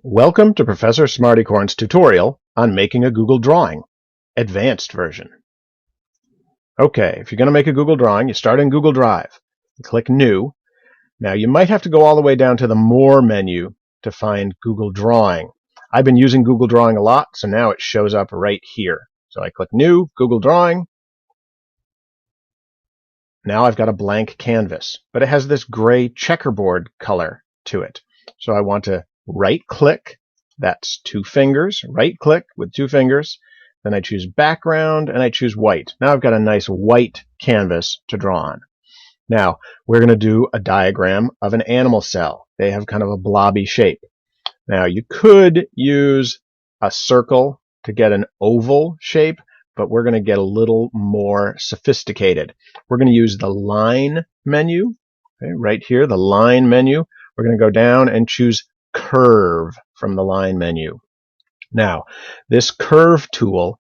Welcome to Professor Smartycorn's tutorial on making a Google Drawing, advanced version. Okay, if you're going to make a Google Drawing, you start in Google Drive. You click New. Now you might have to go all the way down to the More menu to find Google Drawing. I've been using Google Drawing a lot, so now it shows up right here. So I click New, Google Drawing. Now I've got a blank canvas, but it has this gray checkerboard color to it. So I want to right-click, that's two fingers, right-click with two fingers, then I choose background and I choose white. Now I've got a nice white canvas to draw on. Now we're going to do a diagram of an animal cell. They have kind of a blobby shape. Now you could use a circle to get an oval shape, but we're going to get a little more sophisticated. We're going to use the line menu, okay, right here, the line menu. We're going to go down and choose curve from the line menu. Now, this curve tool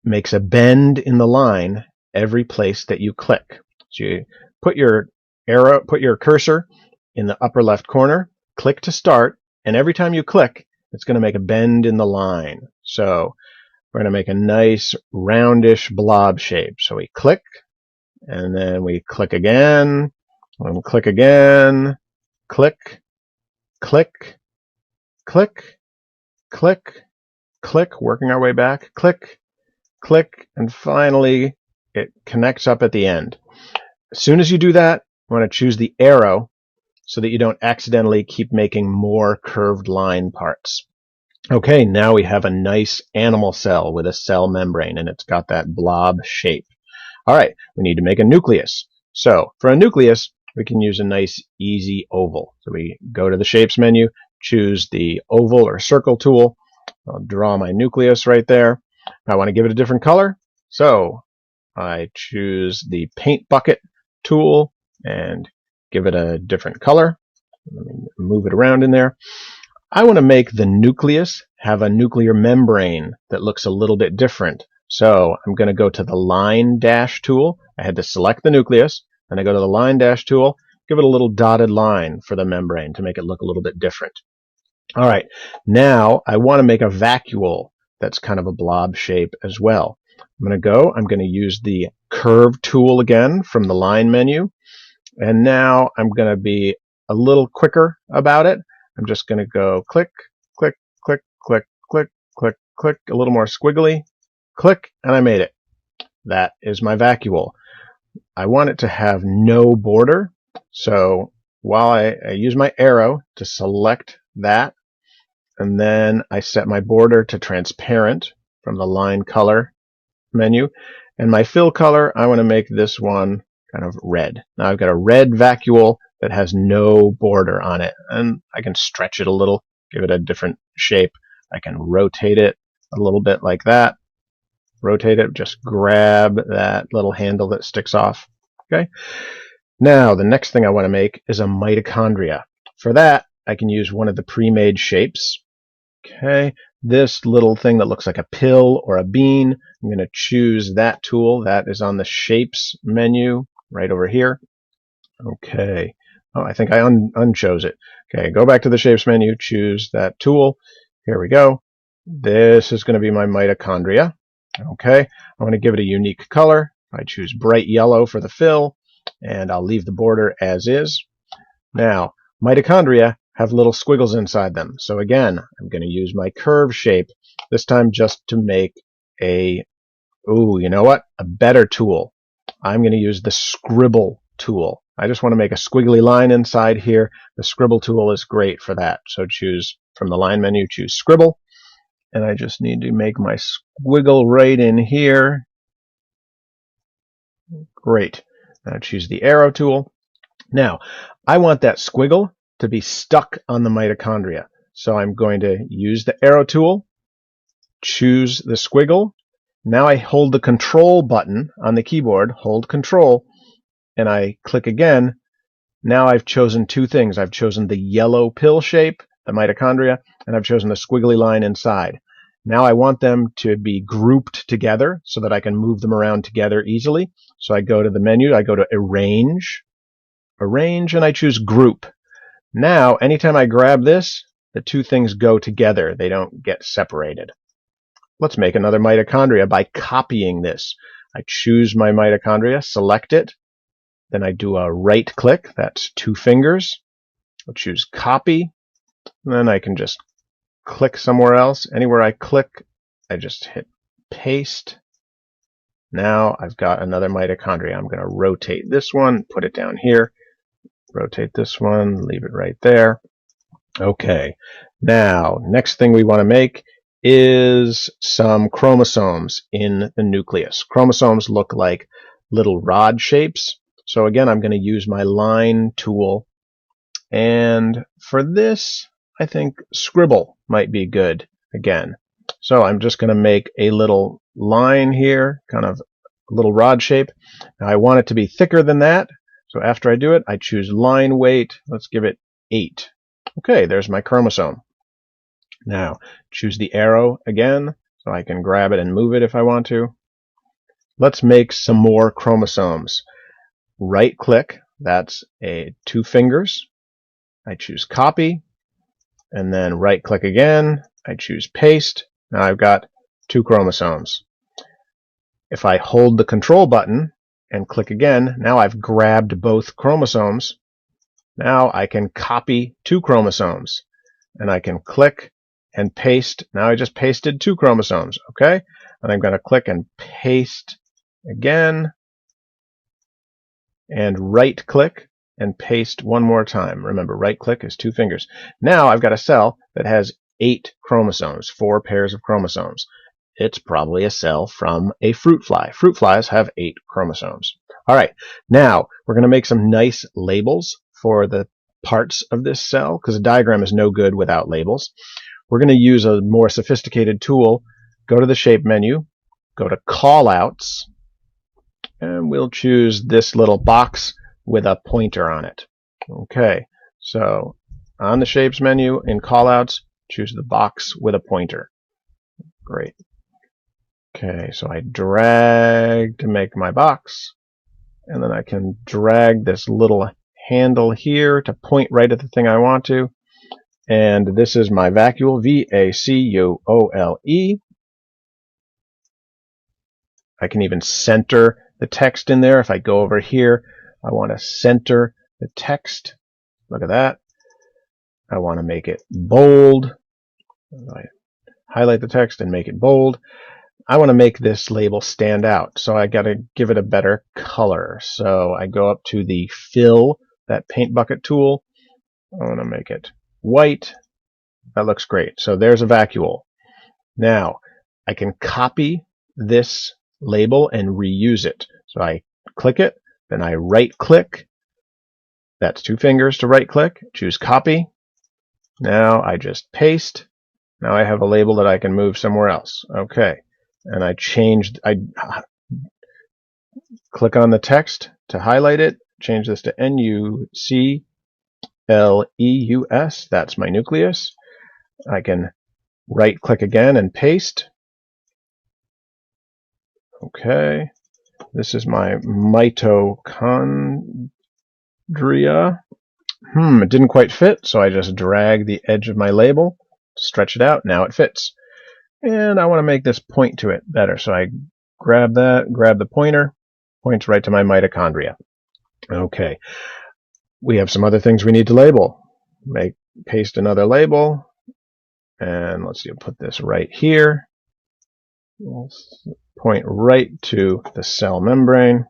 makes a bend in the line every place that you click. So you put your cursor in the upper left corner, click to start, and every time you click, it's going to make a bend in the line. So we're going to make a nice roundish blob shape. So we click, and then we click again, and we click again, click, click, click, click, click, working our way back, click, click, and finally it connects up at the end. As soon as you do that, you want to choose the arrow so that you don't accidentally keep making more curved line parts. Okay, now we have a nice animal cell with a cell membrane, and it's got that blob shape. All right, we need to make a nucleus. So for a nucleus, we can use a nice easy oval. So we go to the Shapes menu, choose the oval or circle tool. I'll draw my nucleus right there. I want to give it a different color, so I choose the paint bucket tool and give it a different color. Let me move it around in there. I want to make the nucleus have a nuclear membrane that looks a little bit different. So I'm going to go to the line dash tool. I had to select the nucleus, and I go to the line dash tool, give it a little dotted line for the membrane to make it look a little bit different. All right, now I want to make a vacuole that's kind of a blob shape as well. I'm going to use the curve tool again from the line menu, and now I'm going to be a little quicker about it. I'm just going to go click, click, click, click, click, click, click, a little more squiggly, click, and I made it. That is my vacuole. I want it to have no border, so while I use my arrow to select that, and then I set my border to transparent from the line color menu, and my fill color, I want to make this one kind of red. Now I've got a red vacuole that has no border on it, and I can stretch it a little, give it a different shape. I can rotate it a little bit like that. Rotate it, just grab that little handle that sticks off. Okay. Now the next thing I want to make is a mitochondria. For that, I can use one of the pre-made shapes. Okay, this little thing that looks like a pill or a bean, I'm going to choose that tool. That is on the Shapes menu right over here. Okay. Oh, I think I unchose it. Okay, go back to the Shapes menu, choose that tool. Here we go. This is going to be my mitochondria. Okay, I want to give it a unique color. I choose bright yellow for the fill, and I'll leave the border as is. Now, mitochondria have little squiggles inside them. So again, I'm going to use my curve shape, this time just to make a, you know what? A better tool. I'm going to use the scribble tool. I just want to make a squiggly line inside here. The scribble tool is great for that. So choose from the line menu, choose scribble. And I just need to make my squiggle right in here. Great. Now choose the arrow tool. Now, I want that squiggle to be stuck on the mitochondria. So I'm going to use the arrow tool, choose the squiggle. Now I hold the control button on the keyboard, hold control, and I click again. Now I've chosen two things. I've chosen the yellow pill shape, the mitochondria, and I've chosen the squiggly line inside. Now I want them to be grouped together so that I can move them around together easily. So I go to the menu, I go to Arrange, and I choose Group. Now, anytime I grab this, the two things go together. They don't get separated. Let's make another mitochondria by copying this. I choose my mitochondria, select it, then I do a right click, that's two fingers. I'll choose copy, and then I can just click somewhere else. Anywhere I click, I just hit paste. Now I've got another mitochondria. I'm going to rotate this one, put it down here, rotate this one, leave it right there. Okay, now next thing we want to make is some chromosomes in the nucleus. Chromosomes look like little rod shapes. So again, I'm going to use my line tool. And for this, I think scribble might be good again. So I'm just going to make a little line here, kind of a little rod shape. Now I want it to be thicker than that. So after I do it, I choose line weight. Let's give it 8. Okay, there's my chromosome. Now, choose the arrow again, so I can grab it and move it if I want to. Let's make some more chromosomes. Right click, that's two fingers. I choose copy, and then right click again. I choose paste. Now I've got 2 chromosomes. If I hold the control button and click again, now I've grabbed both chromosomes. Now I can copy 2 chromosomes, and I can click and paste. Now I just pasted 2 chromosomes, okay? And I'm going to click and paste again, and right click and paste one more time. Remember, right click is 2 fingers. Now I've got a cell that has 8 chromosomes, 4 pairs of chromosomes. It's probably a cell from a fruit fly. Fruit flies have 8 chromosomes. All right, now we're going to make some nice labels for the parts of this cell, because a diagram is no good without labels. We're going to use a more sophisticated tool. Go to the shape menu, go to callouts, and we'll choose this little box with a pointer on it. Okay, so on the shapes menu in callouts, choose the box with a pointer. Great. Okay, so I drag to make my box, and then I can drag this little handle here to point right at the thing I want to. And this is my vacuole, V-A-C-U-O-L-E. I can even center the text in there. If I go over here, I want to center the text. Look at that. I want to make it bold. I highlight the text and make it bold. I want to make this label stand out, so I got to give it a better color. So I go up to the fill, that paint bucket tool. I want to make it white. That looks great. So there's a vacuole. Now I can copy this label and reuse it. So I click it, then I right click. That's 2 fingers to right click. Choose copy. Now I just paste. Now I have a label that I can move somewhere else. Okay. And I click on the text to highlight it. Change this to N-U-C-L-E-U-S. That's my nucleus. I can right click again and paste. Okay. This is my mitochondria. It didn't quite fit, so I just drag the edge of my label, stretch it out. Now it fits. And I want to make this point to it better. So I grab that, grab the pointer, points right to my mitochondria. Okay. We have some other things we need to label. Paste another label. And let's see, put this right here. We'll point right to the cell membrane.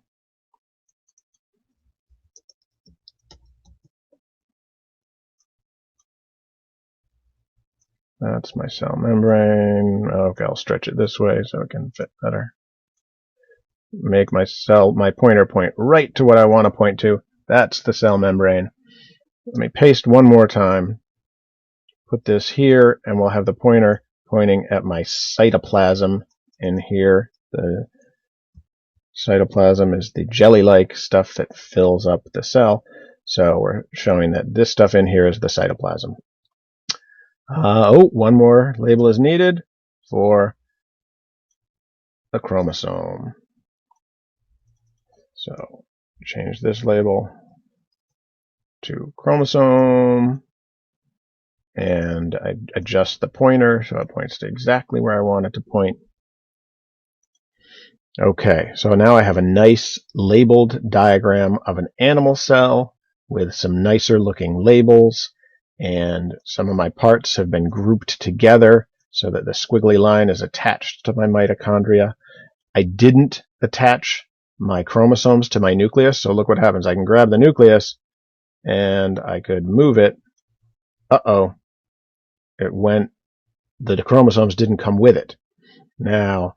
That's my cell membrane. Okay, I'll stretch it this way so it can fit better. Make my pointer point right to what I want to point to. That's the cell membrane. Let me paste one more time. Put this here, and we'll have the pointer pointing at my cytoplasm in here. The cytoplasm is the jelly-like stuff that fills up the cell. So we're showing that this stuff in here is the cytoplasm. One more label is needed for the chromosome. So change this label to chromosome, and I adjust the pointer so it points to exactly where I want it to point. Okay, so now I have a nice labeled diagram of an animal cell with some nicer looking labels, and some of my parts have been grouped together so that the squiggly line is attached to my mitochondria. I didn't attach my chromosomes to my nucleus, so look what happens. I can grab the nucleus and I could move it. Uh-oh. The chromosomes didn't come with it. Now,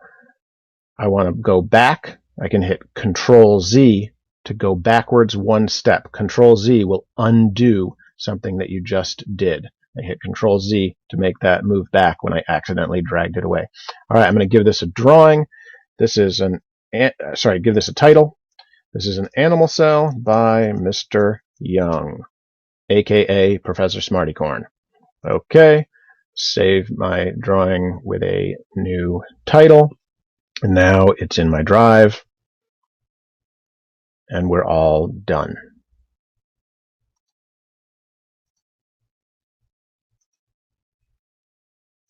I want to go back. I can hit Control Z to go backwards one step. Control Z will undo something that you just did. I hit Control Z to make that move back when I accidentally dragged it away. All right, I'm going to give this a drawing. This is give this a title. This is an animal cell by Mr. Young, aka Professor Smartycorn. Okay, save my drawing with a new title. And now it's in my drive, and we're all done.